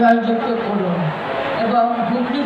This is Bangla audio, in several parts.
জয়যুক্ত করুন এবং হুগলি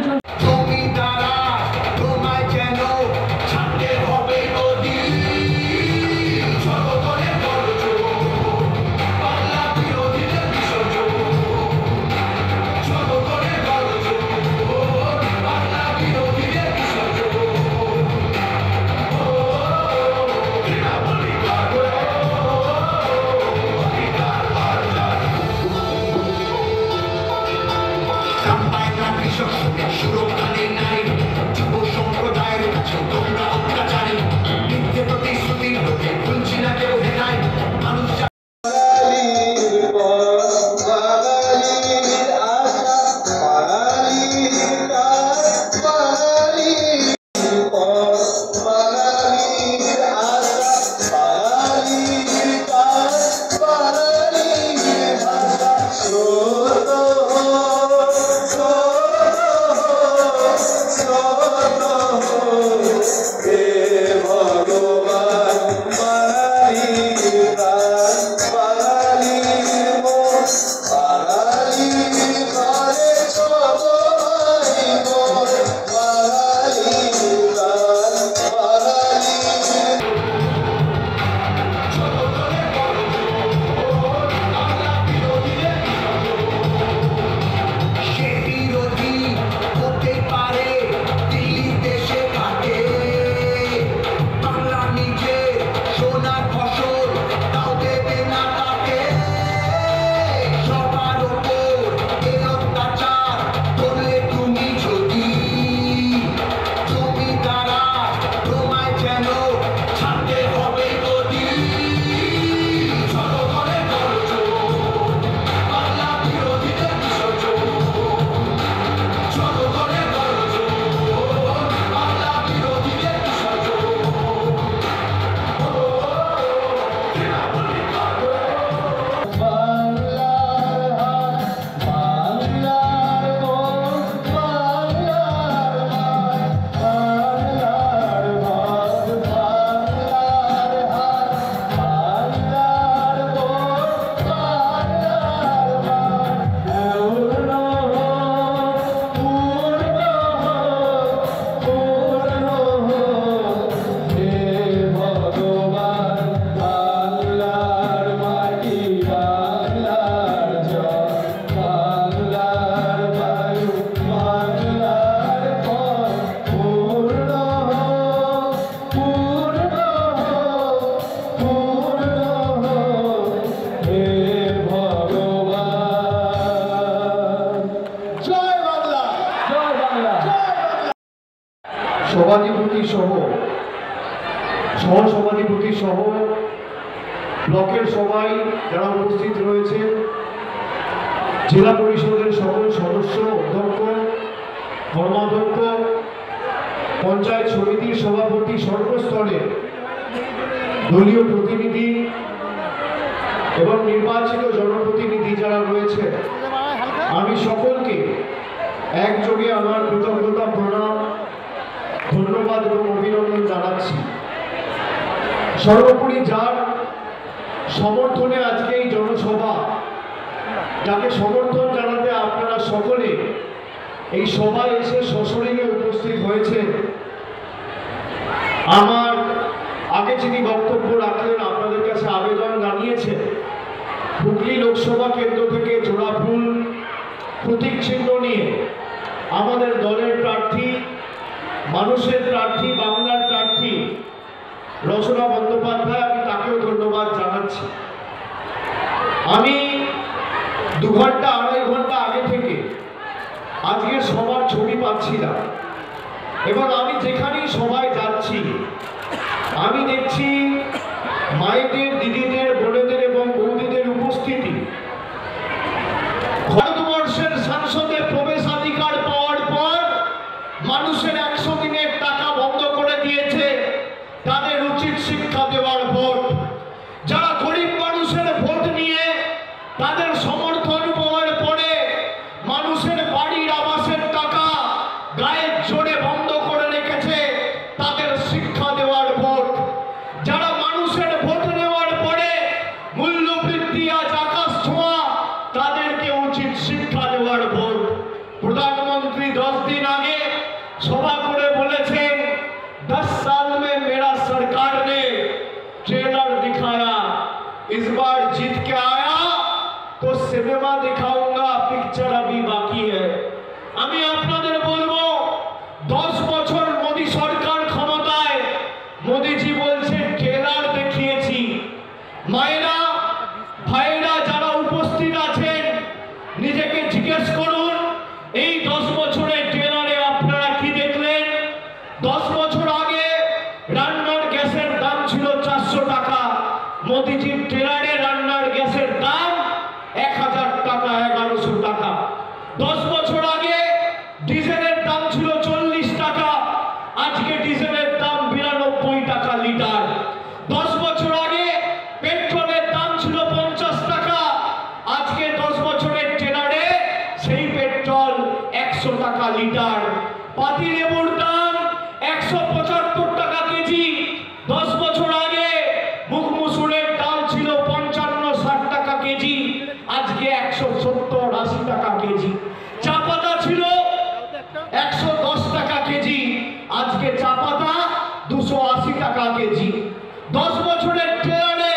সভাধিপতি সহ সহসভাধিপতি সহ ব্লকের সবাই যারা উপস্থিত রয়েছে, জেলা পরিষদের সকল সদস্য, অধ্যক্ষ, কর্মাধ্যক্ষ, পঞ্চায়েত সমিতির সভাপতি, সর্বস্তরে দলীয় প্রতিনিধি এবং নির্বাচিত জনপ্রতিনিধি যারা রয়েছে, আমি সকলকে একযোগে আমার কৃতজ্ঞতা, প্রণাম, ধন্যবাদ এবং অভিনন্দন জানাচ্ছি। সর্বোপরি যার সমর্থনে আজকে এই জনসভা, যাকে সমর্থন জানাতে আপনারা সকলে এই সভায় এসে সশরীরে উপস্থিত হয়েছেন, আমার আগে যিনি বক্তব্য রাখলেন আপনাদের কাছে আবেদন জানিয়েছেন, হুগলি লোকসভা কেন্দ্র থেকে জোড়া ফুল প্রতীক চিহ্ন নিয়ে আমাদের দলের প্রার্থী, মানুষের প্রার্থী, বাংলার প্রার্থী রচনা বন্দ্যোপাধ্যায়, আমি তাকেও ধন্যবাদ জানাচ্ছি। আমি 2 ঘন্টা 2.5 ঘন্টা আগে থেকে আজকের সবার ছবি পাচ্ছিলাম এবং আমি যেখানেই সবাই যাচ্ছি আমি দেখছি মায়েদের, দিদিদের, বোনেদের এবং বৌদিদের উপস্থিতি। ভারতবর্ষের সংসদে প্রবেশাধিকার পাওয়ার পর মানুষের 100 দিনের টাকা বন্ধ করে দিয়েছে, তাদের উচিত শিক্ষা দেওয়ার ভোট। যারা গরিব মানুষের ভোট নিয়ে তাদের সমর্থন পাওয়ার পরে মানুষের বাড়ির আবাসের টাকা গায়ের জোরে বন্ধ করে রেখেছে, তাদের শিক্ষা দেওয়ার ভোট। যারা মানুষের ভোট নেওয়ার পরে दिखाऊंगा, पिक्चर अभी बाकी है। আমি আপনাদের বলবো 10 বছর মোদি সরকার ক্ষমতায়, মোদিজি বলছে ট্রেলার দেখিয়েছি। মায়েরা ভাইরা যারা উপস্থিত আছেন নিজেকে জিজ্ঞেস করুন এই 10 বছরের ট্রেলারে আপনারা কি দেখলেন? 10 বছর আগে রান্নার গ্যাসের দাম ছিল 400 টাকা, মোদিজির ট্রেলারে রান্নার গ্যাসের দাম 1000 টাকা, 1100 টাকা। 10 বছর আগে ডিজেলের দাম ছিল 40 টাকা, আজকে ডিজেলের দাম 92 টাকা লিটার। 10 বছর আগে পেট্রোলের দাম ছিল 50 টাকা, আজকে 10 বছরের ট্রেলারে সেই পেট্রোল 100 টাকা লিটার। পাতিলেবুর দাম 175 টাকা কেজি। 10 বছর আগে মুখ মুসুরের ডাল ছিল 55-60 টাকা কেজি, আজকে 170-80 টাকা কেজি। চা পাতা ছিল 110 টাকা কেজি, আজকে চা পাতা 280 টাকা কেজি। 10 বছরের ট্রেলারে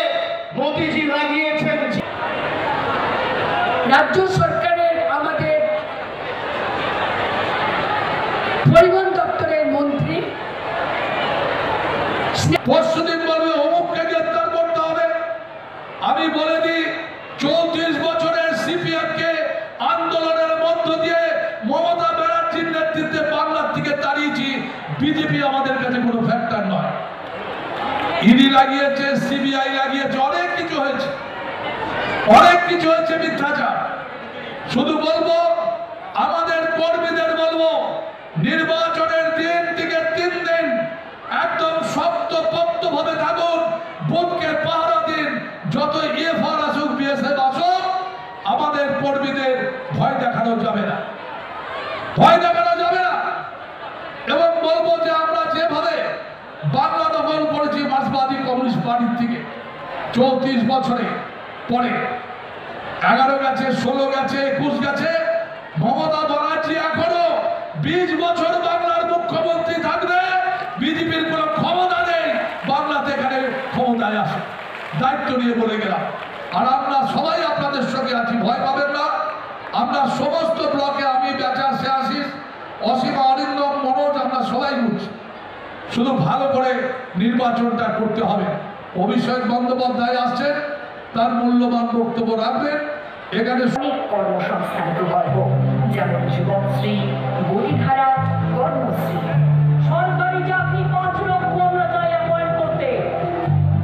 মোদিজি লাগিয়েছেন। রাজ্য সরকারের আমাদের পরিবহন দপ্তরের মন্ত্রী পরশুদিন বলবে অমুককে গ্রেফতার করতে হবে। আমি বলে দিই 34 বছরের সিপিএমকে আন্দোলনের মধ্য দিয়ে মমতা ব্যানার্জির নেতৃত্বে বাংলার থেকে তাড়িয়েছি। বিজেপি আমাদের কাছে কোনো ফ্যাক্টর নয়। ইডি লাগিয়েছে, সিবিআই লাগিয়েছে, অনেক কিছু হয়েছে, অনেক কিছু হয়েছে মিথ্যাচার। শুধু বলবো আমাদের কর্মীদের বলবো নির্বাচনের দিন থেকে 3 দিন একদম শক্তপোক্ত ভাবে থাকুন, বুথকে পাহারা দিন। যত ইএফআর আসুক, বিএসএফ আসুক, আমাদের কর্মীদের ভয় দেখানো যাবে না, ভয় দেখানো যাবে না। এবং বলবো যে আমরা যেভাবে বাংলা দখল করেছি মার্ক্সবাদী কমিউনিস্ট পার্টির থেকে 34 বছরে পরে 11 গেছে, 16 গেছে, 21 গেছে, মমতা ব্যানার্জি এখনো 20 বছর বাংলার মুখ্যমন্ত্রী থাকবে। বিজেপির কোনো ক্ষমতা নেই বাংলাতে এখানে ক্ষমতায় আসে, দায়িত্ব নিয়ে বলে গেলাম। আর আমরা সবাই আপনাদের সঙ্গে আছি, ভয় পাবেন না। আমরা সমস্ত ব্লকে, আমি বেচা, শেয়াশিস, অসীমা, অরিন্দম, মনোজ, আমরা সবাই বুঝছি। শুধু ভালো করে নির্বাচনটা করতে হবে। অভিষেক বন্দ্যোপাধ্যায় আসছেন, তার মূল্যবান বক্তব্য রাখবেন। এখানে অনেক কর্মসংস্থান প্রকল্প যেমন যুবশ্রী, গতিধারা, কর্মশ্রী। সরকারি চাকরি 5 লক্ষ আমরা চাই অ্যাপয়েন্ট করতে,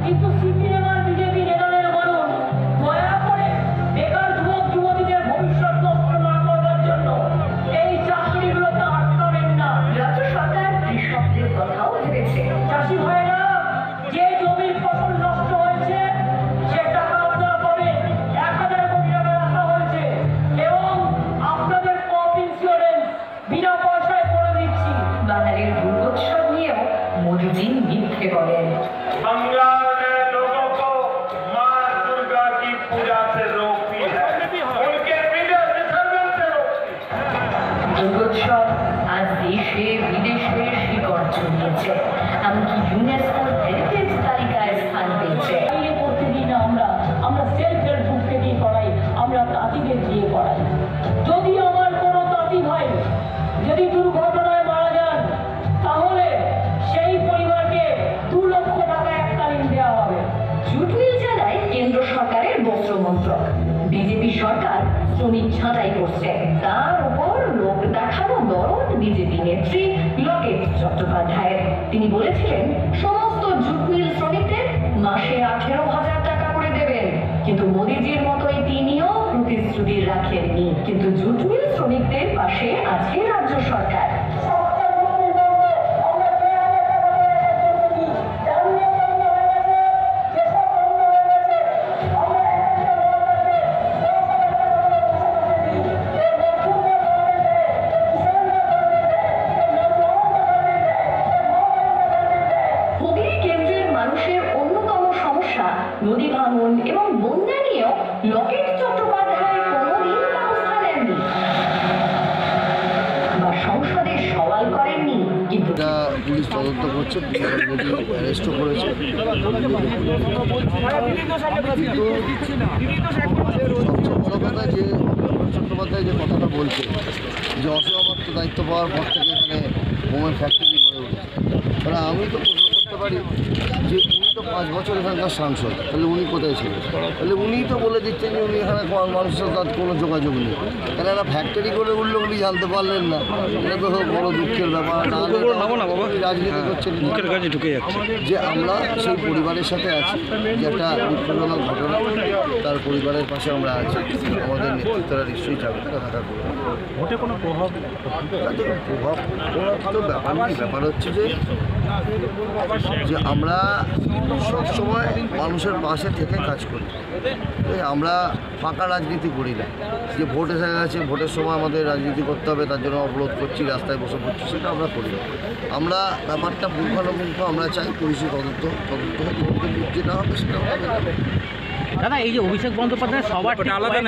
কিন্তু সিপিএম আর বিজেপি নেতাদের বলুন দয়া করে বেকার যুবক যুবতীদের ভবিষ্যৎ নষ্ট না করবার জন্য এই চাকরিগুলোকে আটকাবেন না। রাজ্য সরকার কৃষকদের কথাও ভেবেছে। চাষি ভাইরা, যে জমির ফসল নষ্ট হয়েছে সে টাকা আপনারা পাবেন। 1000 কোটি টাকা রাখা হয়েছে এবং আপনাদের ক্রপ ইন্স্যুরেন্স বিনা পয়সায় করে দিচ্ছি। বাঙালির দুর্গোৎসব নিয়েও মোদীজি মিথ্যে বলেন। बंगाल में लोगों को मां दुर्गा की पूजा से रोकती है, उनके विसर्जन से रोकती है। দুর্গোৎসব আজ দেশে বিদেশে শিকড় ছড়িয়েছে, এমনকি ইউনেস্কোর হেরিটেজ তালিকায় স্থান পেয়েছে। বাইরে করতে দিই না আমরা সেলফ হেল্প গ্রুপকে দিয়ে করাই, আমরা তাঁতিদের দিয়ে করাই। যদি আমার কোনো তাঁতি ভাই যদি দুর্ঘটনায় মারা যান, তাহলে সেই পরিবারকে 2 লক্ষ টাকা এককালীন দেওয়া হবে। জুটমিল চালায় কেন্দ্র সরকারের বস্ত্র মন্ত্রক। বিজেপি সরকার শ্রমিক ছাঁটাই করছে, তার উপর লোক দেখানো দরদ বিজেপি নেত্রী লকেট চট্টোপাধ্যায়ের। তিনি বলেছিলেন সমস্ত জুটমিল শ্রমিকদের মাসে 18,000 টাকা করে দেবেন, কিন্তু মোদিজির মতোই তিনিও প্রতিশ্রুতি রাখেননি। কিন্তু জুটমিল শ্রমিকদের পাশে আছে রাজ্য সরকার। হুগলি কেন্দ্রের মানুষের অন্যতম সমস্যা নদী ভাঙন এবং বন্যা নিয়েও লকেট চট্টোপাধ্যায় কোনোদিন ব্যবস্থা নেননি বা সংসদে সওয়াল করেননি। কিন্তু পুলিশ তদন্ত করছে, পুলিশ অলরেডি অ্যারেস্টও করেছে। কিন্তু সবচেয়ে বড় কথা যে চট্টোপাধ্যায় যে কথাটা বলছে যে অসমাপ্ত দায়িত্ব পাওয়ার পর থেকে এখানে মোমের ফ্যাক্টরি গড়ে উঠেছে, তাহলে আমি তো প্রশ্ন করতে পারি যে উনি তো 5 বছর এখানকার সাংসদ, তাহলে উনি কোথায় ছিলেন? তাহলে উনিই তো বলে দিচ্ছেন যে উনি এখানে মানুষের সাথে কোনো যোগাযোগ নেই। তাহলে একটা ফ্যাক্টরি করে উঠলো উনি জানতে পারলেন না, এটা তো বড় দুঃখের ব্যাপার। রাজনীতি করছেন যে আমরা সেই পরিবারের সাথে আছি, যে একটা দুঃখজনক ঘটনা, তার পরিবারের পাশে আমরা আছি। আমাদের নেতৃত্বরা নিশ্চয়ই যাবে, তারা থাকার ভোটে কোনো প্রভাব তো ব্যাপার নেই। ব্যাপার হচ্ছে যে আমরা সবসময় মানুষের পাশে থেকে কাজ করি। আমরা ফাঁকা রাজনীতি করি না, যে ভোট এসে গেছে ভোটের সময় আমাদের রাজনীতি করতে হবে তার জন্য অবরোধ করছি, রাস্তায় বসে পড়ছি, সেটা আমরা করি না। আমরা ব্যাপারটা পুঙ্খানুপুঙ্খ আমরা চাই পুলিশি তদন্ত যেটা হবে সেটা হবে। দাদা, এই যে অভিষেক বন্দ্যোপাধ্যায় সবার আলাদা